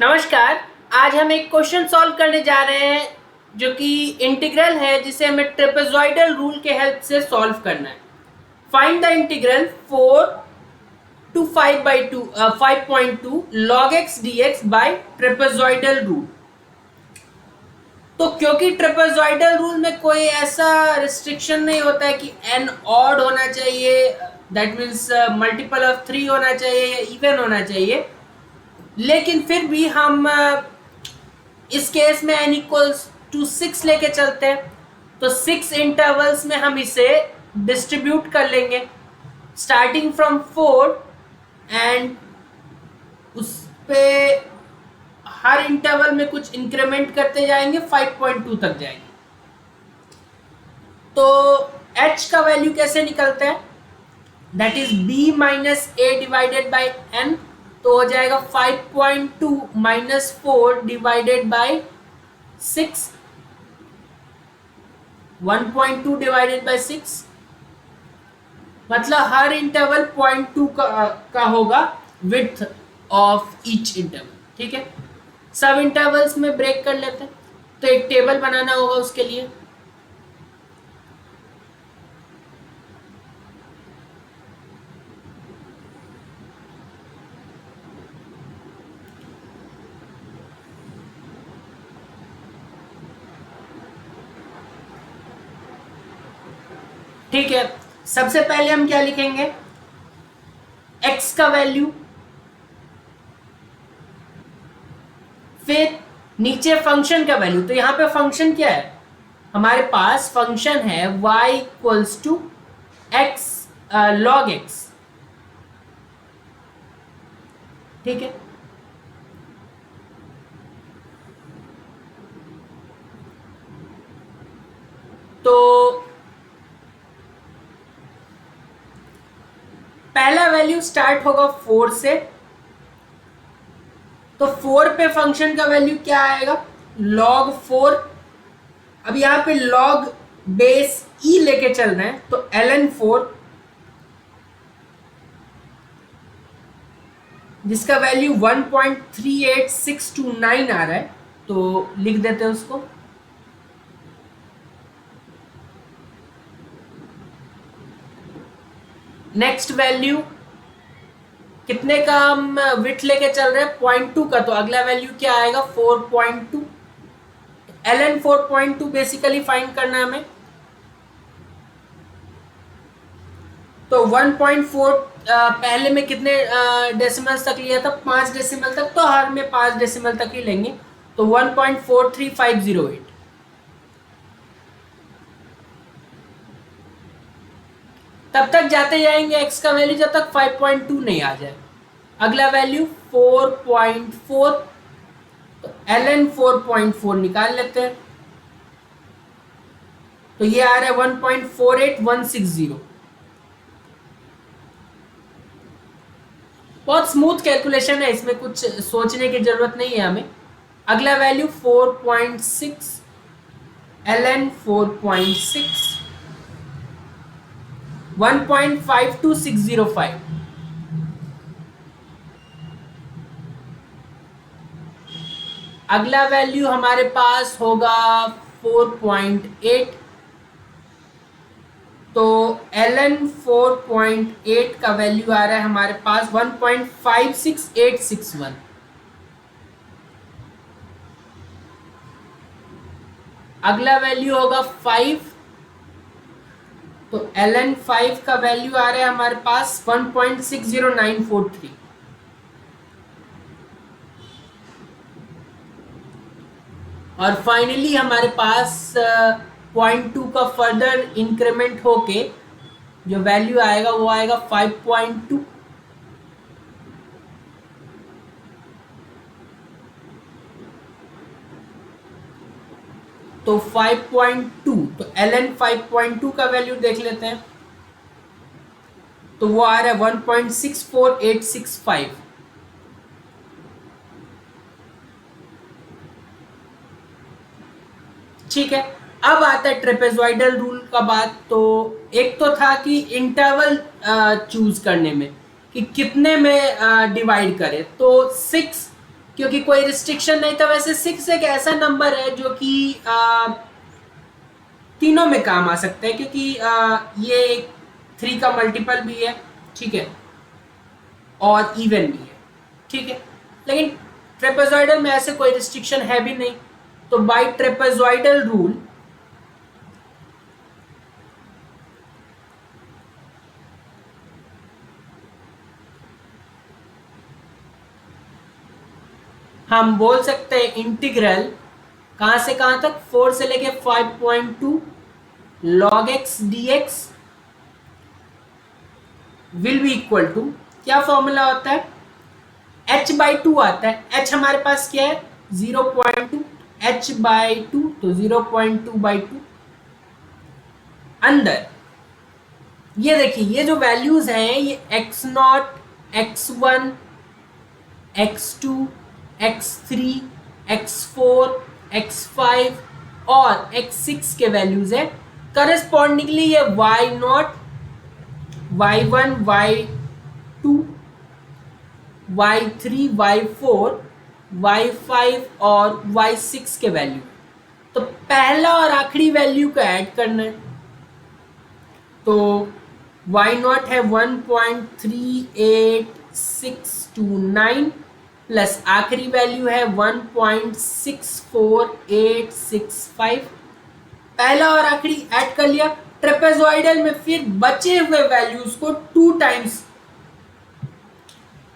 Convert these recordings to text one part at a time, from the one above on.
नमस्कार। आज हम एक क्वेश्चन सॉल्व करने जा रहे हैं जो कि इंटीग्रल है, जिसे हमें ट्रेपेजॉइडल रूल के हेल्प से सॉल्व करना है। Find the integral 4 to 5/2 log x dx by trapezoidal rule. तो क्योंकि ट्रेपेजॉइडल रूल में कोई ऐसा रिस्ट्रिक्शन नहीं होता है कि n ऑड होना चाहिए, दैट मीन्स मल्टीपल ऑफ 3 होना चाहिए या इवन होना चाहिए, लेकिन फिर भी हम इस केस में n इक्वल्स टू 6 लेके चलते हैं। तो 6 इंटरवल्स में हम इसे डिस्ट्रीब्यूट कर लेंगे, स्टार्टिंग फ्रॉम 4 एंड उस पे हर इंटरवल में कुछ इंक्रीमेंट करते जाएंगे, 5.2 तक जाएंगे। तो h का वैल्यू कैसे निकलता है, that is b minus a divided by n। तो हो जाएगा 5.2 minus 4 divided by 6, 1.2 divided by 6, मतलब हर इंटरवल 0.2 का होगा विड्थ ऑफ ईच इंटरवल। ठीक है, सब इंटरवल्स में ब्रेक कर लेते हैं। तो एक टेबल बनाना होगा उसके लिए। ठीक है, सबसे पहले हम क्या लिखेंगे, x का वैल्यू, फिर नीचे फंक्शन का वैल्यू। तो यहां पे फंक्शन क्या है, हमारे पास फंक्शन है y equals to x log x। ठीक है, तो पहला वैल्यू स्टार्ट होगा 4 से। तो 4 पे फंक्शन का वैल्यू क्या आएगा, log 4। अब यहां पे log बेस e लेके चल रहे हैं, तो ln 4 जिसका वैल्यू 1.38629 आ रहा है, तो लिख देते हैं उसको। नेक्स्ट वैल्यू कितने का हम विड्थ लेके चल रहे हैं, 0.2 का, तो अगला वैल्यू क्या आएगा, 4.2। ln 4.2 बेसिकली फाइंड करना है हमें। तो 1.4 पहले में कितने डेसिमल्स तक लिया था, 5 डेसिमल तक, तो हर में 5 डेसिमल तक ही लेंगे। तो 1.43508। तब तक जाते जाएंगे x का वैल्यू जब तक 5.2 नहीं आ जाए। अगला वैल्यू 4.4, तो ln 4.4 निकाल लेते हैं। तो ये आ रहा है 1.48160। बहुत स्मूथ कैलकुलेशन है, इसमें कुछ सोचने की जरूरत नहीं है हमें। अगला वैल्यू 4.6 ln 4.6, 1.52605। अगला वैल्यू हमारे पास होगा 4.8। तो ln 4.8 का वैल्यू आ रहा है हमारे पास 1.56861। अगला वैल्यू होगा 5। तो ln 5 का वैल्यू आ रहा है हमारे पास 1.60943। और फाइनली हमारे पास 0.2 का फर्दर इंक्रीमेंट होके जो वैल्यू आएगा वो आएगा 5.2। तो 5.2, तो ln 5.2 का वैल्यू देख लेते हैं। तो वो आ रहा है 1.64865। ठीक है, अब आता है ट्रेपेजॉइडल रूल का बात। तो एक तो था कि इंटरवल चूज करने में कि कितने में डिवाइड करें। तो 6 क्योंकि कोई रिस्ट्रिक्शन नहीं था। वैसे 6 एक ऐसा नंबर है जो कि तीनों में काम आ सकता है, क्योंकि ये 3 का मल्टीपल भी है, ठीक है, और इवन भी है, ठीक है। लेकिन ट्रेपेजॉइडल में ऐसे कोई रिस्ट्रिक्शन है भी नहीं, तो बाय ट्रेपेजॉइडल रूल हम बोल सकते हैं इंटीग्रल कहां से कहां तक, 4 से लेके 5.2 log x dx will be equal to, क्या फॉर्मूला होता है, h बाई 2 आता है। h हमारे पास क्या है 0.2, h बाई 2 तो 0.2 बाई 2 अंदर। ये देखिए ये जो वैल्यूज हैं ये x0, x1, x2, x3, x4, x5 और x6 के वैल्यूज है। करस्पॉन्डिंगली ये y0, y1, y2, y3, y4, y5 और y6 के वैल्यू। तो पहला और आखिरी वैल्यू को ऐड करना है, तो y0 है 1.38629 प्लस आखिरी वैल्यू है 1.64865। पहला और आखिरी ऐड कर लिया। ट्रेपेजॉइडल में फिर बचे हुए वैल्यूज को 2 टाइम्स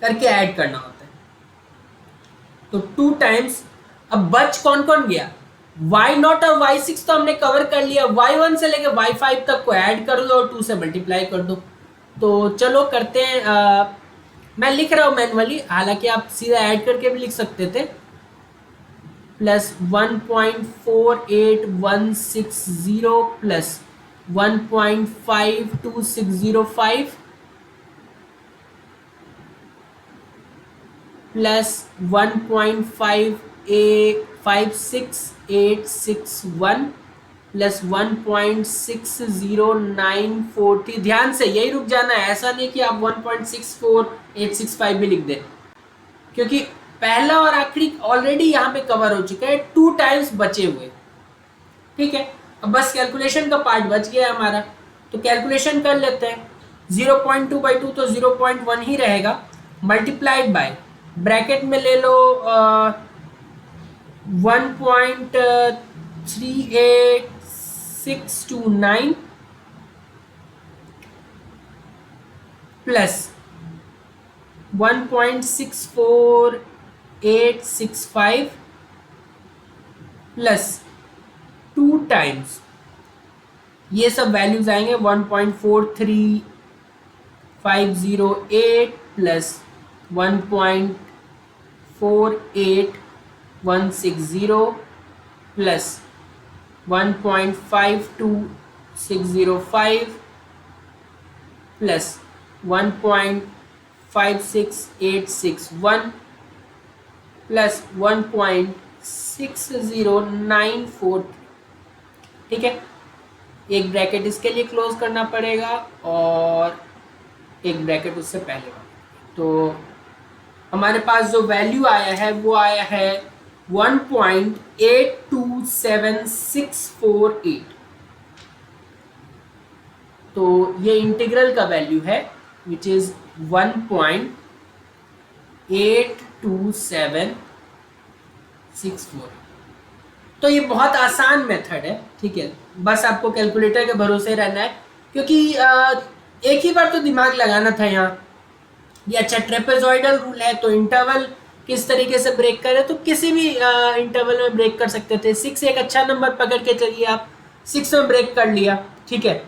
करके ऐड करना होता है, तो 2 टाइम्स। अब बच कौन कौन गया, y0 और y6 तो हमने कवर कर लिया, y1 से लेके y5 तक को ऐड कर दो और 2 से मल्टीप्लाई कर दो। तो चलो करते हैं, मैं लिख रहा हूं मैनुअली, हालांकि आप सीधा ऐड करके भी लिख सकते थे। Plus 1.48160 plus 1.52605 plus 1.56861 plus 1.60940। ध्यान से यही रुक जाना है, ऐसा नहीं कि आप 1.64865 भी लिख दें, क्योंकि पहला और आखिरी ऑलरेडी यहाँ पे कवर हो चुका है, 2 टाइम्स बचे हुए, ठीक है। अब बस कैलकुलेशन का पार्ट बच गया हमारा, तो कैलकुलेशन कर लेते हैं। 0.2 बाई 2 तो 0.1 ही रहेगा, मल्टीप्लाइड बाय ब्रैकेट में ले लो 1.38629 प्लस 1.64865 प्लस 2 टाइम्स, ये सब वैल्यूज आएंगे 1.43508 प्लस 1.48160 प्लस 1.52605 प्लस 1.56861 प्लस 1.6094, ठीक है। एक ब्रैकेट इसके लिए क्लोज करना पड़ेगा और एक ब्रैकेट उससे पहले। तो हमारे पास जो वैल्यू आया है वो आया है 1.827648। तो ये इंटीग्रल का वैल्यू है विच इज 1.82764। तो ये बहुत आसान मेथड है, ठीक है, बस आपको कैलकुलेटर के भरोसे रहना है, क्योंकि एक ही बार तो दिमाग लगाना था यहाँ। ये अच्छा ट्रेपेजॉइडल रूल है, तो इंटरवल किस तरीके से ब्रेक करें, तो किसी भी इंटरवल में ब्रेक कर सकते थे। 6 एक अच्छा नंबर पकड़ के चलिए, आप 6 में ब्रेक कर लिया, ठीक है।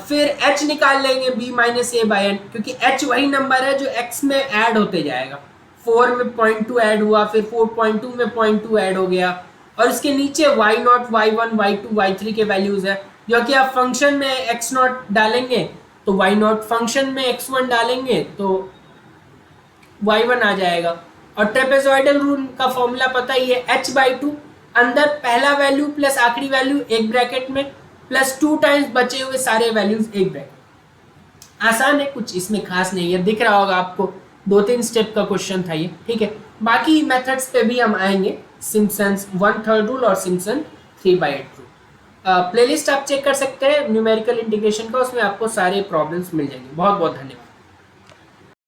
फिर h निकाल लेंगे b minus a by n, क्योंकि h वही नंबर है जो x में ऐड होते जाएगा। 4 में 0.2 ऐड हुआ, फिर 4.2 में 0.2 ऐड हो गया, और इसके नीचे y0, y1, y2, y3 के वैल्यूज है, जो कि आप फंक्शन में x0 डालेंगे तो y0, फंक्शन में x1 डालेंगे तो y1 आ जाएगा। और ट्रेपेजॉइडल रूल का फॉर्मूला पता ही है, h बाई 2 अंदर पहला वैल्यू प्लस आखिरी वैल्यू एक ब्रैकेट में, प्लस 2 टाइम्स बचे हुए सारे वैल्यूज एक ब्रैकेट। आसान है, कुछ इसमें खास नहीं है, दिख रहा होगा आपको 2-3 स्टेप का क्वेश्चन था ये, ठीक है। बाकी मेथड्स पे भी हम आएंगे, सिम्पसन्स 1/3 रूल और सिम्पसन 3/8 रूल। प्लेलिस्ट आप चेक कर सकते हैं न्यूमेरिकल इंटीग्रेशन का, उसमें आपको सारे प्रॉब्लम्स मिल जाएंगे। बहुत बहुत धन्यवाद।